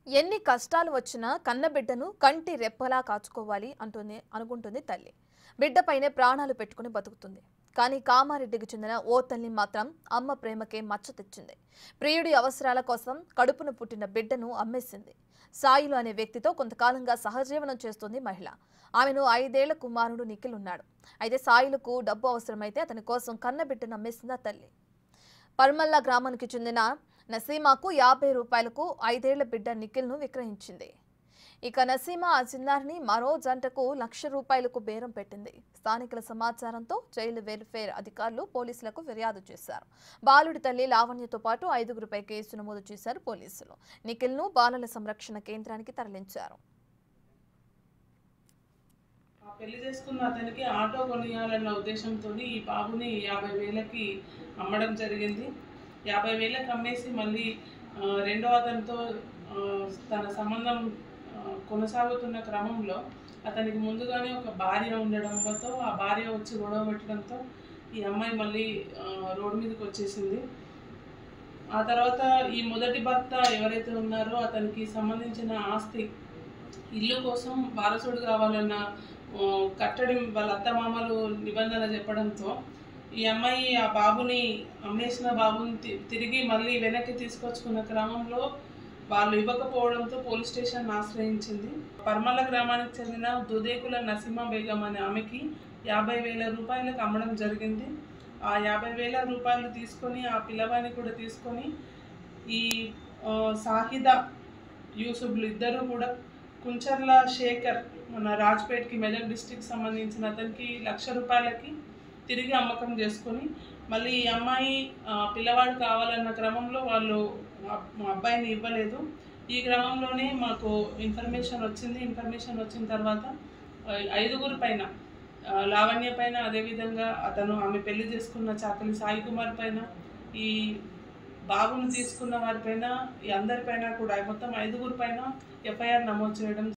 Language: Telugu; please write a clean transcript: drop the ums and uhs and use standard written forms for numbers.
ఎన్ని కష్టాలు వచ్చినా కన్నబిడ్డను కంటి రెప్పలా కాచుకోవాలి అనుకుంటుంది తల్లి. బిడ్డపైనే ప్రాణాలు పెట్టుకుని బతుకుతుంది. కానీ కామారెడ్డికి చెందిన ఓ తల్లి మాత్రం అమ్మ ప్రేమకే మచ్చ తెచ్చింది. ప్రియుడి అవసరాల కోసం కడుపున పుట్టిన బిడ్డను అమ్మేసింది. సాయిలు అనే వ్యక్తితో కొంతకాలంగా సహజీవనం చేస్తుంది మహిళ. ఆమెను 5 ఏళ్ల కుమారుడు నిఖిల్ ఉన్నాడు. అయితే సాయిలకు డబ్బు అవసరమైతే అతని కోసం కన్నబిడ్డను అమ్మేసింది ఆ తల్లి. పర్మల్లా గ్రామానికి చెందిన నసీమాకు 50 రూపాయలకు 5 ఏళ్ల బిడ్డ నిఖిల్ను విక్రయించింది. ఇక నసీమా ఆ చిన్నారిని మరో జంటకు 1,00,000 రూపాయలకు బేరం పెట్టింది. స్థానికుల సమాచారంతో చైల్డ్ వెల్ఫేర్ అధికారులు పోలీసులకు ఫిర్యాదు చేశారు. బాలుడి తల్లి లావణ్యతో పాటు 5గురిపై కేసు నమోదు చేశారు పోలీసులు. నిఖిల్ను బాలల సంరక్షణ కేంద్రానికి తరలించారు. పెళ్లి చేసుకున్న అతనికి ఆటో కొనియాలన్న ఉద్దేశంతో ఈ బాబుని 50,000కి అమ్మడం జరిగింది. 50,000కి అమ్మేసి మళ్ళీ రెండో అతనితో తన సంబంధం కొనసాగుతున్న క్రమంలో అతనికి ముందుగానే ఒక భార్య ఉండడంతో ఆ భార్య వచ్చి గొడవ పెట్టడంతో ఈ అమ్మాయి మళ్ళీ రోడ్డు మీదకి వచ్చేసింది. ఆ తర్వాత ఈ మొదటి భర్త ఎవరైతే ఉన్నారో అతనికి సంబంధించిన ఆస్తి ఇల్లు కోసం వారసుడు కావాలన్న కట్టడి వాళ్ళ అత్తమామలు నిబంధన చెప్పడంతో ఈ అమ్మాయి ఆ బాబుని అమ్మేసిన బాబుని తిరిగి మళ్ళీ వెనక్కి తీసుకొచ్చుకున్న క్రమంలో వాళ్ళు ఇవ్వకపోవడంతో పోలీస్ స్టేషన్ ఆశ్రయించింది. పర్మల్ల గ్రామానికి చెందిన దుదేకుల నసీమా బేగం అనే ఆమెకి 50,000 రూపాయలకు అమ్మడం జరిగింది. ఆ 50,000 రూపాయలు తీసుకొని ఆ పిల్లవాడిని కూడా తీసుకొని ఈ సాహిదా యూసుఫ్లు ఇద్దరు కూడా కుంచర్ల శేఖర్ మన రాజ్పేట్కి మెదక్ డిస్టిక్ సంబంధించిన అతనికి 1,00,000 రూపాయలకి తిరిగి అమ్మకం చేసుకొని మళ్ళీ ఈ అమ్మాయి పిల్లవాడు కావాలన్న క్రమంలో వాళ్ళు అబ్బాయిని ఇవ్వలేదు. ఈ క్రమంలోనే మాకు ఇన్ఫర్మేషన్ వచ్చింది. ఇన్ఫర్మేషన్ వచ్చిన తర్వాత 5గురి పైన లావణ్య పైన, అదేవిధంగా ఆమె పెళ్లి చేసుకున్న చాకలి సాయి కుమార్ పైన, ఈ బాబును తీసుకున్న వారిపైన, ఈ అందరిపైన కూడా మొత్తం 5గురి పైన ఎఫ్ఐఆర్ నమోదు చేయడం